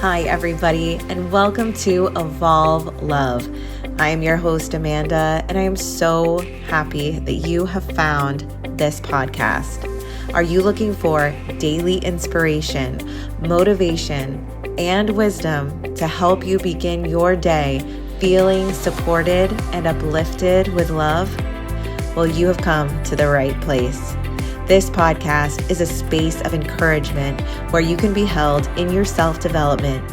Hi, everybody, and welcome to Evolve Love. I am your host, Amanda, and I am so happy that you have found this podcast. Are you looking for daily inspiration, motivation, and wisdom to help you begin your day feeling supported and uplifted with love? Well, you have come to the right place. This podcast is a space of encouragement where you can be held in your self-development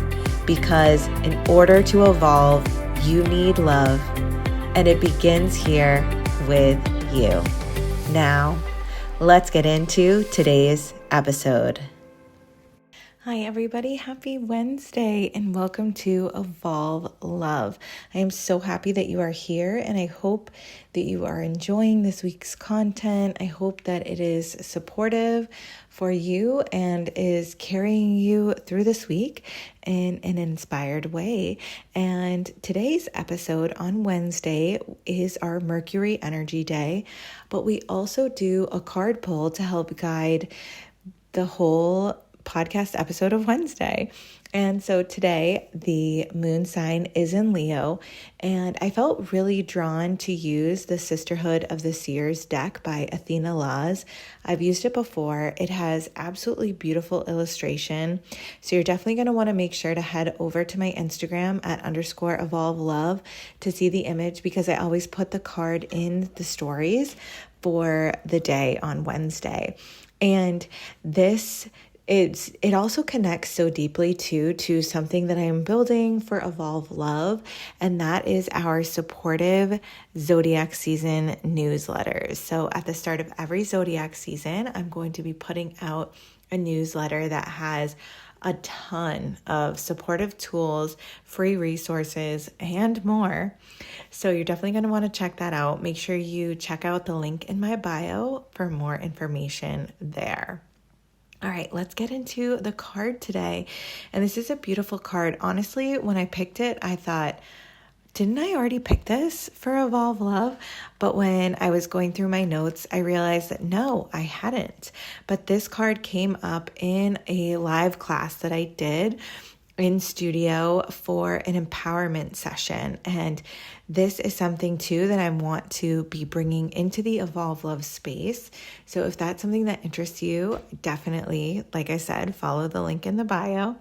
because in order to evolve, you need love, and it begins here with you. Now, let's get into today's episode. Hi, everybody. Happy Wednesday and welcome to Evolve Love. I am so happy that you are here and I hope that you are enjoying this week's content. I hope that it is supportive for you and is carrying you through this week in an inspired way. And today's episode on Wednesday is our Mercury Energy Day, but we also do a card pull to help guide the whole podcast episode of Wednesday. And so today the moon sign is in Leo, and I felt really drawn to use the Sisterhood of the Seers deck by Athena Laz. I've used it before. It has absolutely beautiful illustration. So you're definitely going to want to make sure to head over to my Instagram at _evolve love to see the image, because I always put the card in the stories for the day on Wednesday. And it also connects so deeply to something that I am building for Evolve Love, and that is our supportive Zodiac season newsletters. So at the start of every Zodiac season, I'm going to be putting out a newsletter that has a ton of supportive tools, free resources, and more. So you're definitely going to want to check that out. Make sure you check out the link in my bio for more information there. All right, let's get into the card today. And this is a beautiful card. Honestly, when I picked it, I thought, didn't I already pick this for Evolve Love? But when I was going through my notes, I realized that no, I hadn't. But this card came up in a live class that I did in studio for an empowerment session. And this is something too that I want to be bringing into the Evolve Love space. So if that's something that interests you, definitely, like I said, follow the link in the bio.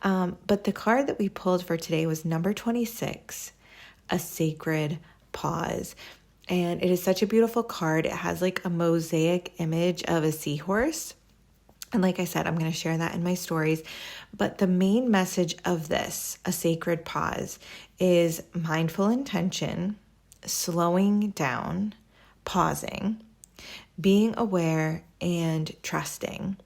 But the card that we pulled for today was number 26, a sacred pause. And it is such a beautiful card. It has like a mosaic image of a seahorse. And like I said, I'm going to share that in my stories. But the main message of this, a sacred pause, is mindful intention, slowing down, pausing, being aware, and trusting.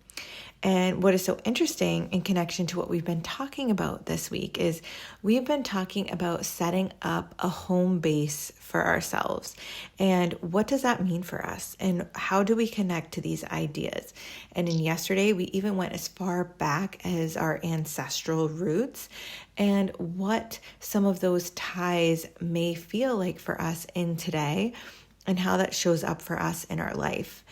And what is so interesting in connection to what we've been talking about this week is we've been talking about setting up a home base for ourselves. And what does that mean for us? And how do we connect to these ideas? And in yesterday, we even went as far back as our ancestral roots and what some of those ties may feel like for us in today and how that shows up for us in our life.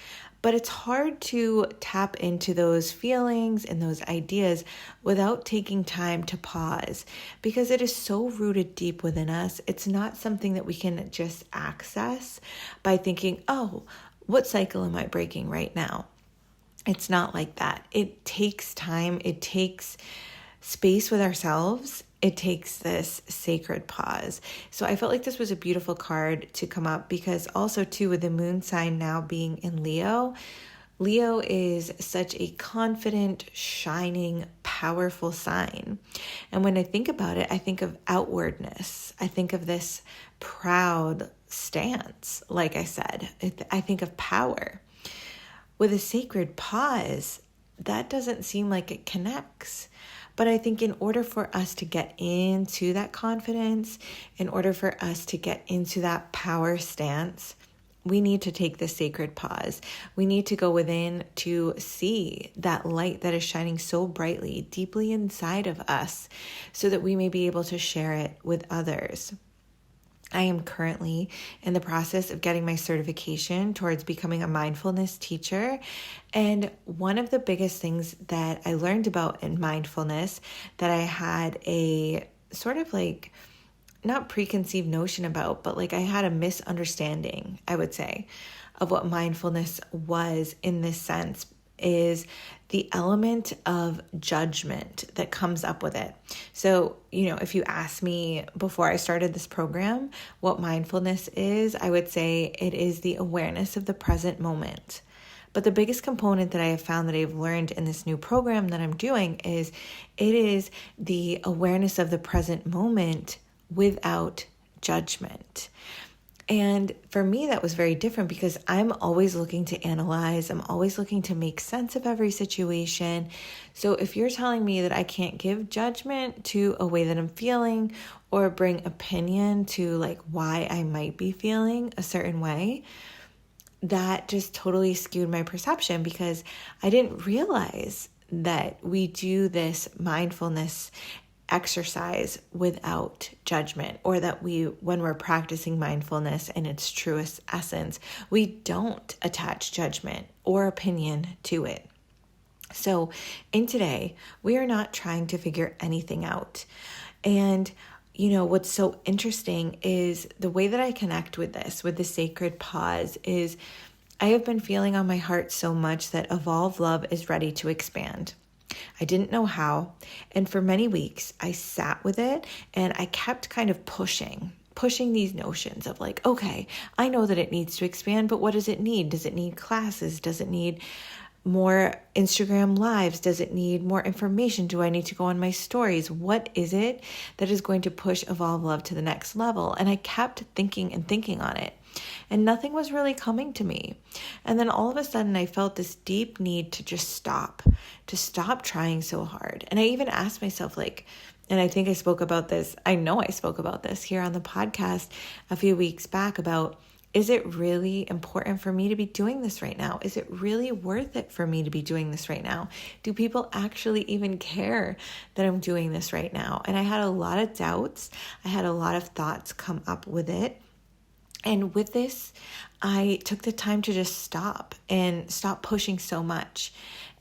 But it's hard to tap into those feelings and those ideas without taking time to pause, because it is so rooted deep within us. It's not something that we can just access by thinking, oh, what cycle am I breaking right now? It's not like that. It takes time. It takes space with ourselves. It takes this sacred pause. So I felt like this was a beautiful card to come up, because also too, with the moon sign now being in Leo, Leo is such a confident, shining, powerful sign. And when I think about it, I think of outwardness. I think of this proud stance. Like I said, I think of power. With a sacred pause, that doesn't seem like it connects. But I think in order for us to get into that confidence, in order for us to get into that power stance, we need to take the sacred pause. We need to go within to see that light that is shining so brightly, deeply inside of us, so that we may be able to share it with others. I am currently in the process of getting my certification towards becoming a mindfulness teacher. And one of the biggest things that I learned about in mindfulness that I had a sort of like not preconceived notion about, but like I had a misunderstanding, I would say, of what mindfulness was in this sense is the element of judgment that comes up with it. So, if you ask me before I started this program what mindfulness is, I would say it is the awareness of the present moment. But the biggest component that I have found that I've learned in this new program that I'm doing is it is the awareness of the present moment without judgment. And for me, that was very different because I'm always looking to analyze. I'm always looking to make sense of every situation. So if you're telling me that I can't give judgment to a way that I'm feeling or bring opinion to like why I might be feeling a certain way, that just totally skewed my perception because I didn't realize that we do this mindfulness exercise without judgment, or that when we're practicing mindfulness in its truest essence, we don't attach judgment or opinion to it. So in today, we are not trying to figure anything out. And what's so interesting is the way that I connect with this, with the sacred pause, is I have been feeling on my heart so much that Evolve Love is ready to expand. I didn't know how. And for many weeks, I sat with it and I kept kind of pushing these notions of like, okay, I know that it needs to expand, but what does it need? Does it need classes? Does it need more Instagram lives? Does it need more information? Do I need to go on my stories? What is it that is going to push Evolve Love to the next level? And I kept thinking on it. And nothing was really coming to me. And then all of a sudden I felt this deep need to just stop trying so hard. And I even asked myself and I think I spoke about this here on the podcast a few weeks back about, is it really important for me to be doing this right now? Is it really worth it for me to be doing this right now? Do people actually even care that I'm doing this right now? And I had a lot of doubts. I had a lot of thoughts come up with it. And with this, I took the time to just stop pushing so much.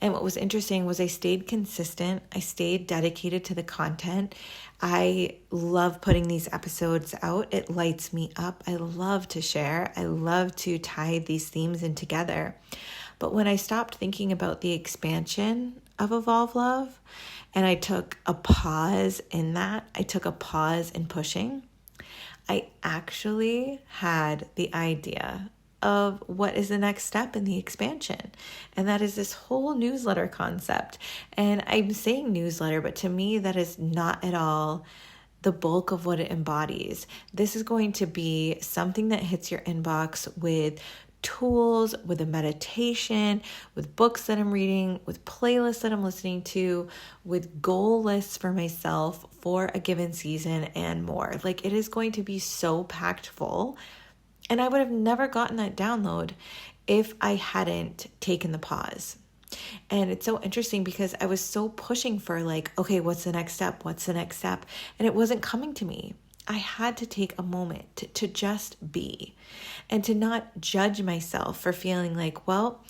And what was interesting was I stayed consistent. I stayed dedicated to the content. I love putting these episodes out. It lights me up. I love to share. I love to tie these themes in together. But when I stopped thinking about the expansion of Evolve Love, and I took a pause in that, I took a pause in pushing, I actually had the idea of what is the next step in the expansion. And that is this whole newsletter concept. And I'm saying newsletter, but to me, that is not at all the bulk of what it embodies. This is going to be something that hits your inbox with tools, with a meditation, with books that I'm reading, with playlists that I'm listening to, with goal lists for myself for a given season and more. Like, it is going to be so packed full. And I would have never gotten that download if I hadn't taken the pause. And it's so interesting because I was so pushing for okay, what's the next step? What's the next step? And it wasn't coming to me. I had to take a moment to just be and to not judge myself for feeling well,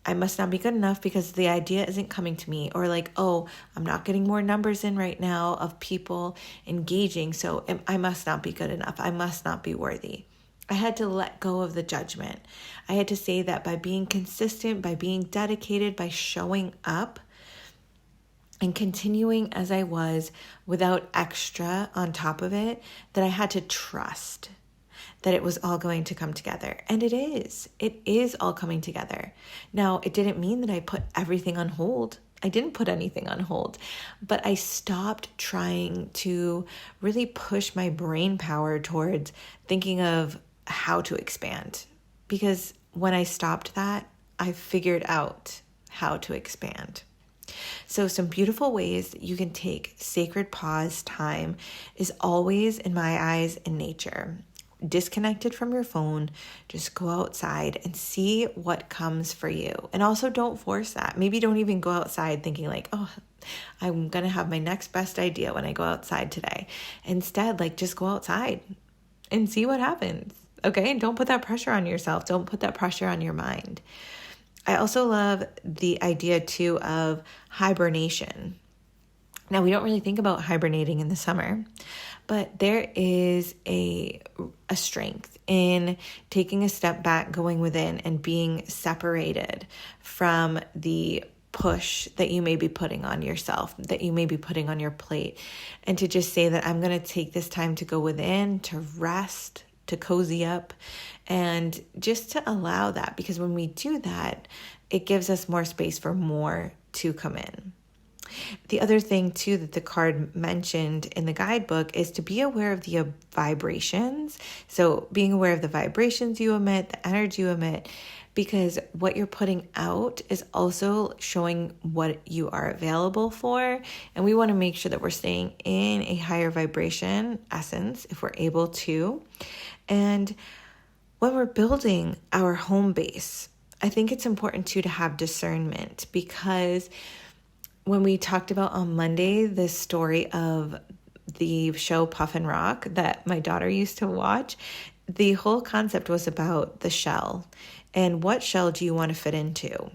I must not be good enough because the idea isn't coming to me, or oh, I'm not getting more numbers in right now of people engaging, so I must not be good enough. I must not be worthy. I had to let go of the judgment. I had to say that by being consistent, by being dedicated, by showing up, and continuing as I was without extra on top of it, that I had to trust that it was all going to come together. And it is all coming together. Now, it didn't mean that I put everything on hold. I didn't put anything on hold, but I stopped trying to really push my brain power towards thinking of how to expand. Because when I stopped that, I figured out how to expand. So some beautiful ways that you can take sacred pause time is always, in my eyes, in nature. Disconnected from your phone, just go outside and see what comes for you. And also don't force that. Maybe don't even go outside thinking oh, I'm going to have my next best idea when I go outside today. Instead, just go outside. and see what happens. Okay. And don't put that pressure on yourself. Don't put that pressure on your mind. I also love the idea too of hibernation. Now, we don't really think about hibernating in the summer, but there is a strength in taking a step back, going within, and being separated from the push that you may be putting on yourself, that you may be putting on your plate, and to just say that I'm going to take this time to go within, to rest, to cozy up, and just to allow that, because when we do that, it gives us more space for more to come in. The other thing too that the card mentioned in the guidebook is to be aware of the vibrations. So being aware of the vibrations you emit, the energy you emit, because what you're putting out is also showing what you are available for. And we want to make sure that we're staying in a higher vibration essence if we're able to. And when we're building our home base, I think it's important too to have discernment, because when we talked about on Monday the story of the show Puffin Rock that my daughter used to watch, the whole concept was about the shell and what shell do you want to fit into?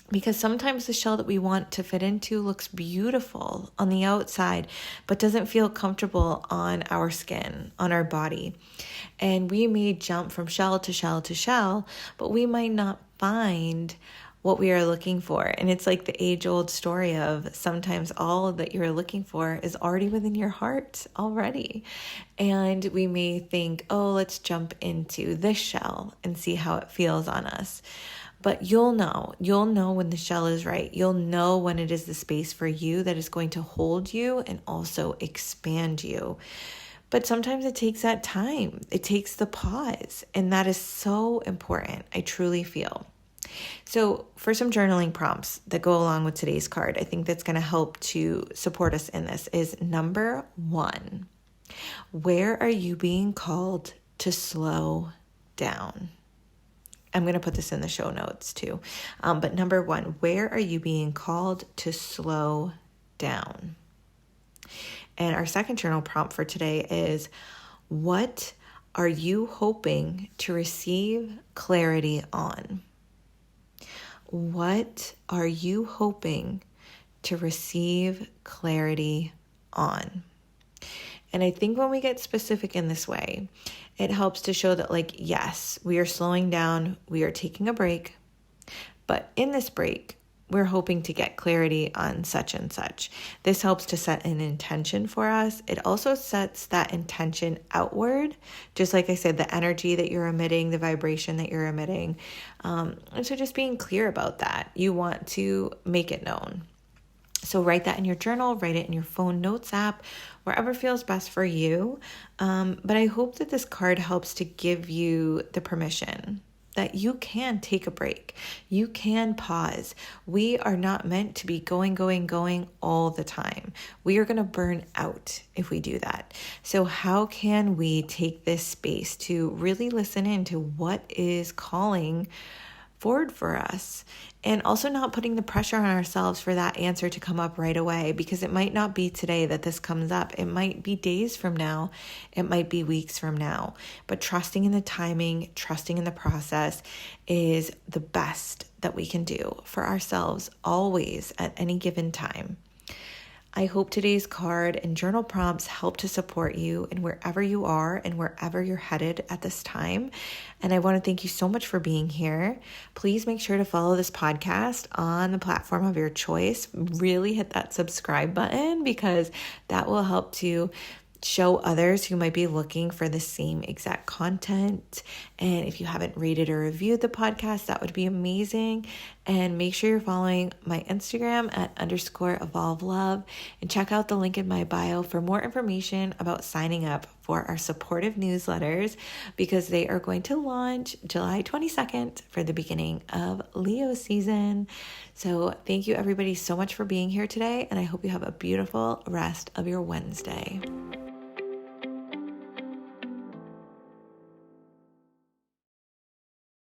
Because sometimes the shell that we want to fit into looks beautiful on the outside, but doesn't feel comfortable on our skin, on our body. And we may jump from shell to shell to shell, but we might not find what we are looking for. And it's like the age-old story of sometimes all that you're looking for is already within your heart already. And we may think, oh, let's jump into this shell and see how it feels on us. But you'll know when the shell is right. You'll know when it is the space for you that is going to hold you and also expand you. But sometimes it takes that time. It takes the pause. And that is so important, I truly feel. So for some journaling prompts that go along with today's card, I think that's going to help to support us in this is number 1. Where are you being called to slow down? I'm going to put this in the show notes too. But number 1, where are you being called to slow down? And our second journal prompt for today is, what are you hoping to receive clarity on? What are you hoping to receive clarity on? And I think when we get specific in this way, it helps to show that, like, yes, we are slowing down, we are taking a break, but in this break, we're hoping to get clarity on such and such. This helps to set an intention for us. It also sets that intention outward. Just like I said, the energy that you're emitting, the vibration that you're emitting. And so just being clear about that. You want to make it known. So write that in your journal, write it in your phone notes app, wherever feels best for you. But I hope that this card helps to give you the permission that you can take a break. You can pause. We are not meant to be going all the time. We are going to burn out if we do that. So how can we take this space to really listen in to what is calling forward for us, and also not putting the pressure on ourselves for that answer to come up right away, because it might not be today that this comes up. It might be days from now. It might be weeks from now. But trusting in the timing, trusting in the process is the best that we can do for ourselves always at any given time. I hope today's card and journal prompts help to support you in wherever you are and wherever you're headed at this time. And I want to thank you so much for being here. Please make sure to follow this podcast on the platform of your choice. Really hit that subscribe button, because that will help to show others who might be looking for the same exact content. And if you haven't rated or reviewed the podcast, that would be amazing. And make sure you're following my Instagram at _evolvelove, and check out the link in my bio for more information about signing up for our supportive newsletters, because they are going to launch July 22nd for the beginning of Leo season. So thank you everybody so much for being here today, and I hope you have a beautiful rest of your Wednesday.